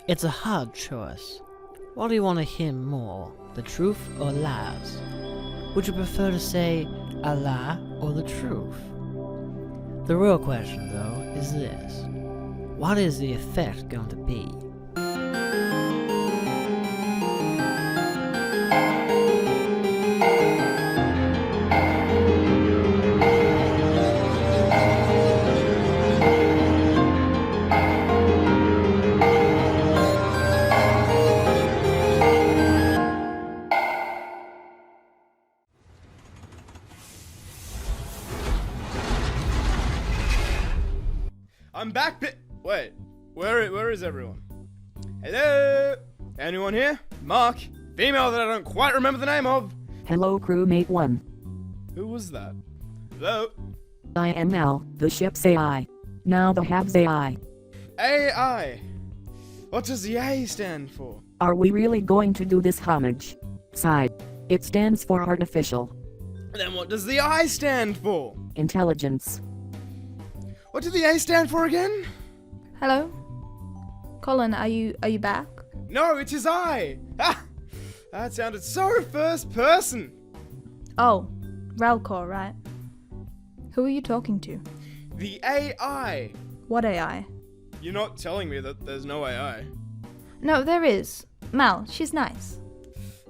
It's a hard choice. What do you want to hear more, the truth or lies? Would you prefer to say a lie or the truth? The real question, though, is this. What is the effect going to be? I'm back. Wait, where is everyone? Hello? Anyone here? Mark, female that I don't quite remember the name of. Hello, crewmate 1. Who was that? Hello? I am Mal, the ship's AI. Now the Hab's AI. AI. What does the A stand for? Are we really going to do this homage? Side. It stands for artificial Then what does the I stand for? intelligence. What did the A stand for again? Hello? Colin, are you back? No, it is I. Ah, that sounded so first person. Oh, Ralcor, right? Who are you talking to? The AI. What AI? You're not telling me that there's no AI. No, there is. Mal, she's nice.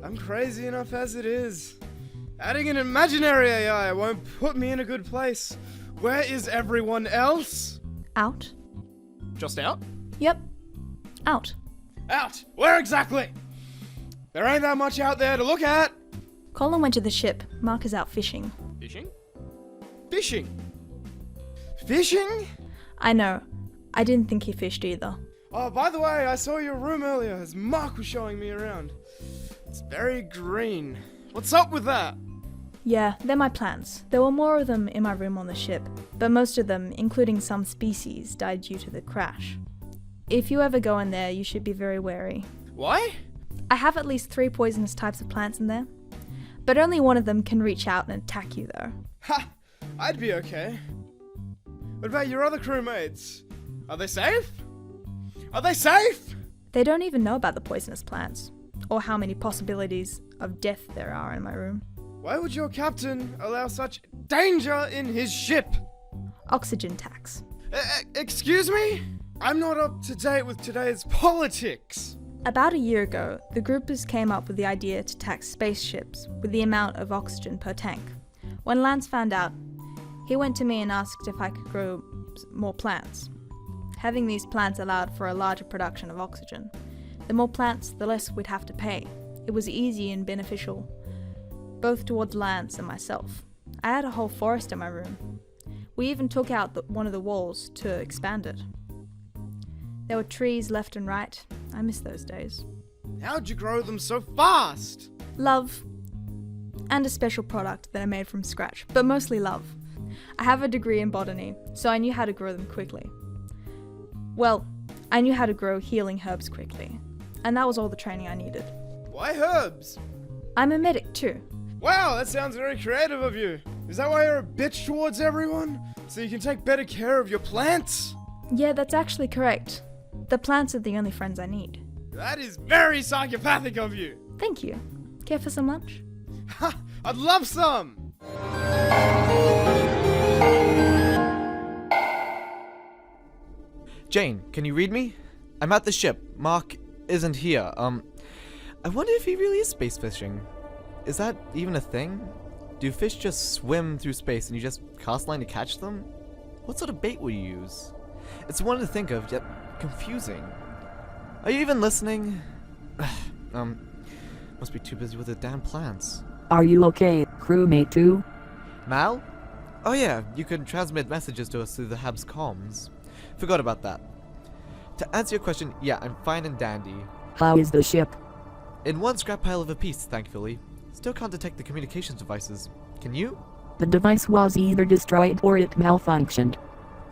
I'm crazy enough as it is. Adding an imaginary AI won't put me in a good place. Where is everyone else? Out? Just out? Yep. Out. Out! Where exactly? There ain't that much out there to look at. Colin went to the ship. Mark is out fishing. Fishing? Fishing? Fishing? I know. I didn't think he fished either. Oh, by the way, I saw your room earlier as Mark was showing me around. It's very green. What's up with that? Yeah, they're my plants. There were more of them in my room on the ship, but most of them, including some species, died due to the crash. If you ever go in there, you should be very wary. Why? I have at least 3 poisonous types of plants in there, but only one of them can reach out and attack you though. Ha! I'd be okay. What about your other crewmates? Are they safe? Are they safe? They don't even know about the poisonous plants, or how many possibilities of death there are in my room. Why would your captain allow such danger in his ship? Oxygen tax. Excuse me? I'm not up to date with today's politics. About a year ago, the groupers came up with the idea to tax spaceships with the amount of oxygen per tank. When Lance found out, he went to me and asked if I could grow more plants. Having these plants allowed for a larger production of oxygen. The more plants, the less we'd have to pay. It was easy and beneficial, both towards Lance and myself. I had a whole forest in my room. We even took out one of the walls to expand it. There were trees left and right. I miss those days. How'd you grow them so fast? Love. And a special product that I made from scratch, but mostly love. I have a degree in botany, so I knew how to grow them quickly. Well, I knew how to grow healing herbs quickly, and that was all the training I needed. Why herbs? I'm a medic too. Wow, that sounds very creative of you. Is that why you're a bitch towards everyone? So you can take better care of your plants? Yeah, that's actually correct. The plants are the only friends I need. That is very psychopathic of you. Thank you. Care for some lunch? Ha! I'd love some! Jane, can you read me? I'm at the ship. Mark isn't here. I wonder if he really is space fishing. Is that even a thing? Do fish just swim through space and you just cast line to catch them? What sort of bait will you use? It's one to think of, yet confusing. Are you even listening? Must be too busy with the damn plants. Are you okay, crewmate 2? Mal? Oh yeah, you can transmit messages to us through the Hab's comms. Forgot about that. To answer your question, yeah, I'm fine and dandy. How is the ship? In one scrap pile of a piece, thankfully. Still can't detect the communications devices. Can you? The device was either destroyed or it malfunctioned.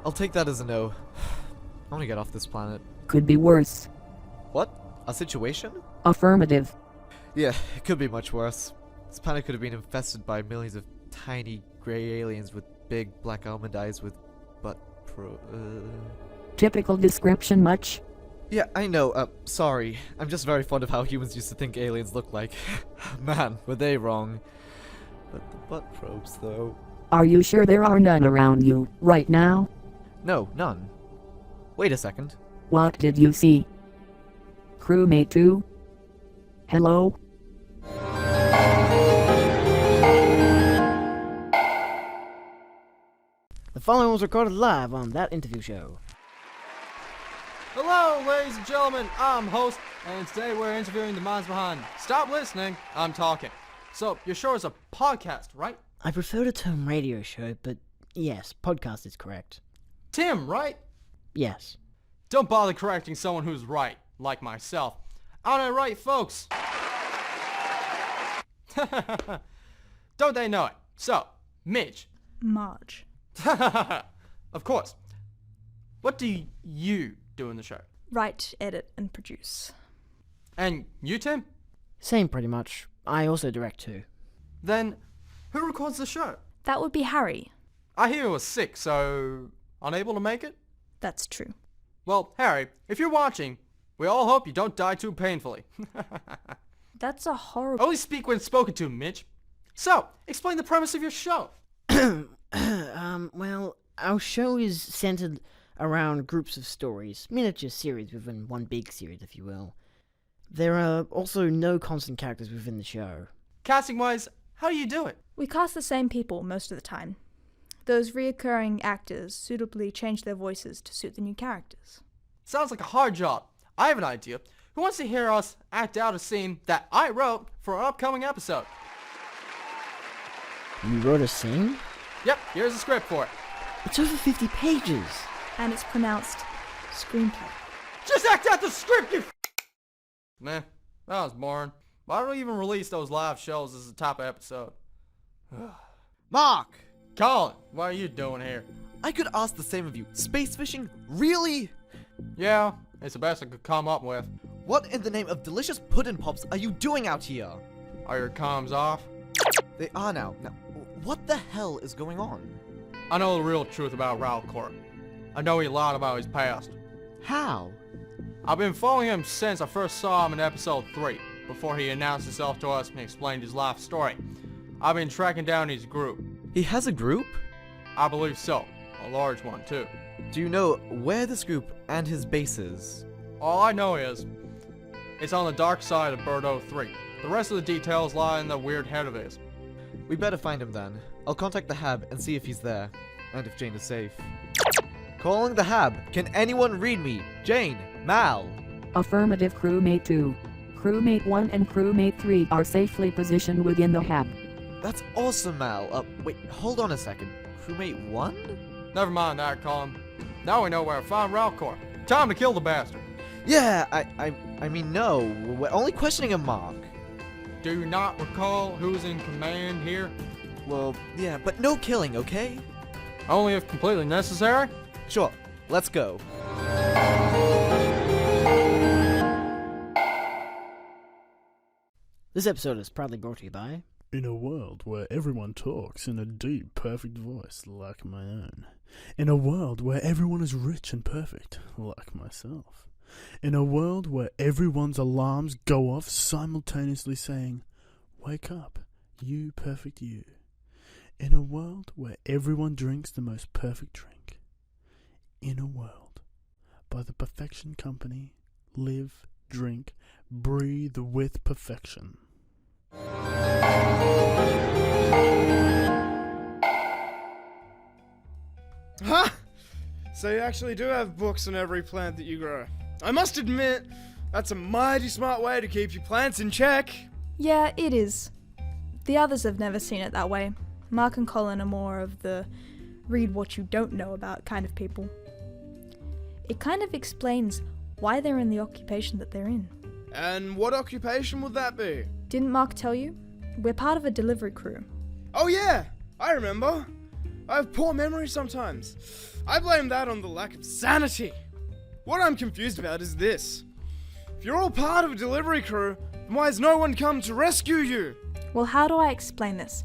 I'll take that as a no. I want to get off this planet. Could be worse. What? A situation? Affirmative. Yeah, it could be much worse. This planet could have been infested by millions of tiny gray aliens with big black almond eyes with butt Typical description much? Yeah, I know. Sorry. I'm just very fond of how humans used to think aliens looked like. Man, were they wrong. But the butt probes, though. Are you sure there are none around you right now? No, none. Wait a second. What did you see? Crewmate 2? Hello? The following was recorded live on That Interview Show. Hello, ladies and gentlemen, I'm host, and today we're interviewing the minds behind Stop Listening, I'm Talking. So, your show is a podcast, right? I prefer the term radio show, but yes, podcast is correct. Tim, right? Yes. Don't bother correcting someone who's right, like myself. Aren't I right, folks? Don't they know it? So, Midge. Marge. Of course. What do you do in the show? Write, edit, and produce. And you, Tim? Same pretty much. I also direct too. Then, who records the show? That would be Harry. I hear he was sick, so unable to make it? That's true. Well, Harry, if you're watching, we all hope you don't die too painfully. That's a horrible... Only speak when spoken to, Mitch. So, explain the premise of your show. Well, our show is centered around groups of stories, miniature series within one big series, if you will. There are also no constant characters within the show. Casting-wise, how do you do it? We cast the same people most of the time. Those reoccurring actors suitably change their voices to suit the new characters. Sounds like a hard job. I have an idea. Who wants to hear us act out a scene that I wrote for an upcoming episode? You wrote a scene? Yep, here's the script for it. It's over 50 pages. And it's pronounced screenplay. Just act out the script, you Meh, that was boring. Why don't we even release those live shows as a top episode? Mark! Colin, what are you doing here? I could ask the same of you. Space fishing? Really? Yeah, it's the best I could come up with. What in the name of delicious puddin' pops are you doing out here? Are your comms off? They are now. Now, what the hell is going on? I know the real truth about Ralcor. I know a lot about his past. How? I've been following him since I first saw him in episode 3, before he announced himself to us and explained his life story. I've been tracking down his group. He has a group? I believe so. A large one, too. Do you know where this group and his base is? All I know is, it's on the dark side of Birdo 3. The rest of the details lie in the weird head of his. We better find him then. I'll contact the Hab and see if he's there. And if Jane is safe. Calling the Hab. Can anyone read me? Jane. Mal. Affirmative, Crewmate 2. Crewmate 1 and Crewmate 3 are safely positioned within the hab. That's awesome, Mal. Wait, hold on a second. Crewmate 1? Never mind that, Colin. Now we know where to find Ralcor. Time to kill the bastard. Yeah, I mean, no. We're only questioning a Mark. Do you not recall who's in command here? Well, yeah, but no killing, okay? Only if completely necessary? Sure. Let's go. This episode is proudly brought to you by... In a world where everyone talks in a deep, perfect voice like my own. In a world where everyone is rich and perfect like myself. In a world where everyone's alarms go off simultaneously saying, "Wake up, you perfect you." In a world where everyone drinks the most perfect drink. In a world by the Perfection Company, live, drink, breathe with perfection. Huh? So you actually do have books on every plant that you grow. I must admit, that's a mighty smart way to keep your plants in check. Yeah, it is. The others have never seen it that way. Mark and Colin are more of the read what you don't know about kind of people. It kind of explains why they're in the occupation that they're in. And what occupation would that be? Didn't Mark tell you? We're part of a delivery crew. Oh yeah, I remember. I have poor memory sometimes. I blame that on the lack of sanity. What I'm confused about is this. If you're all part of a delivery crew, then why has no one come to rescue you? Well, how do I explain this?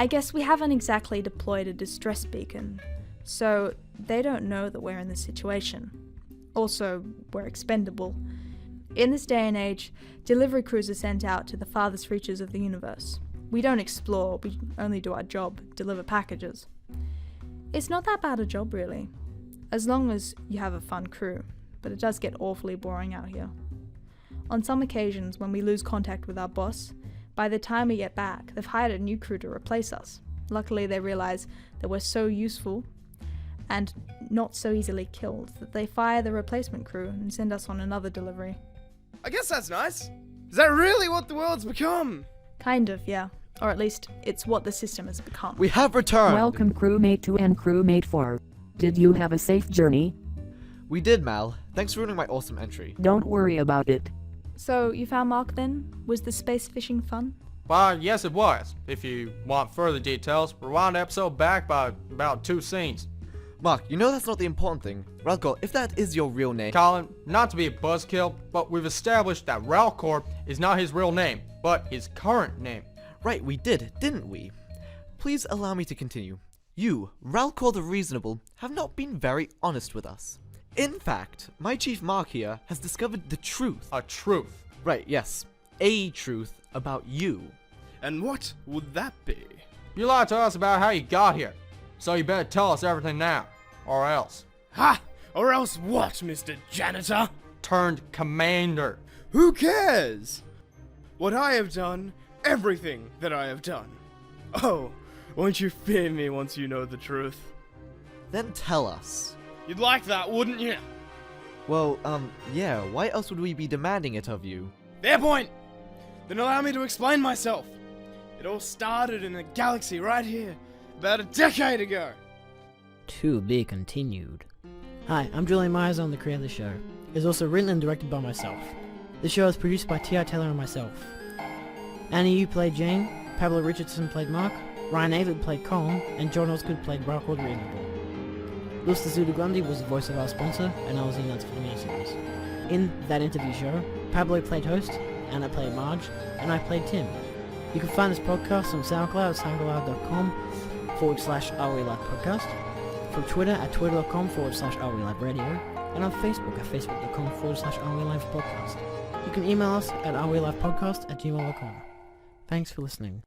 I guess we haven't exactly deployed a distress beacon, so they don't know that we're in this situation. Also, we're expendable. In this day and age, delivery crews are sent out to the farthest reaches of the universe. We don't explore, we only do our job, deliver packages. It's not that bad a job, really, as long as you have a fun crew, but it does get awfully boring out here. On some occasions, when we lose contact with our boss, by the time we get back, they've hired a new crew to replace us. Luckily, they realize that we're so useful and not so easily killed that they fire the replacement crew and send us on another delivery. I guess that's nice. Is that really what the world's become? Kind of, yeah. Or at least, it's what the system has become. We have returned! Welcome crewmate 2 and crewmate 4. Did you have a safe journey? We did, Mal. Thanks for ruining my awesome entry. Don't worry about it. So, you found Mark then? Was the space fishing fun? Why, yes it was. If you want further details, rewind the episode back by about 2 scenes. Mark, you know that's not the important thing. Ralcor, if that is your real name... Colin, not to be a buzzkill, but we've established that Ralcor is not his real name, but his current name. Right, we did, didn't we? Please allow me to continue. You, Ralcor the Reasonable, have not been very honest with us. In fact, my chief Mark here has discovered the truth. A truth. Right, yes. A truth about you. And what would that be? You lied to us about how you got here, so you better tell us everything now, or else. Ha! Or else what, Mr. Janitor? Turned commander. Who cares? What I have done, everything that I have done. Oh, won't you fear me once you know the truth? Then tell us. You'd like that, wouldn't you? Well, yeah, why else would we be demanding it of you? Fair point! Then allow me to explain myself. It all started in a galaxy right here, about a decade ago. To be continued. Hi, I'm Julian Myers, I'm the creator of the show. It's also written and directed by myself. The show is produced by T.I. Taylor and myself. Annie Yu played Jane, Pablo Richardson played Mark, Ryan Avett played Colin, and John Osgood played Ralcor the Reasonable. Luis Zudagundi was the voice of our sponsor, and I was the announcer for the miniseries. In that interview show, Pablo played host, Anna played Marge, and I played Tim. You can find this podcast on SoundCloud at soundcloud.com/RWLivePodcast, from Twitter at twitter.com/RWLiveRadio, and on Facebook at facebook.com/RWLivePodcast. You can email us at rwlivepodcast@gmail.com. Thanks for listening.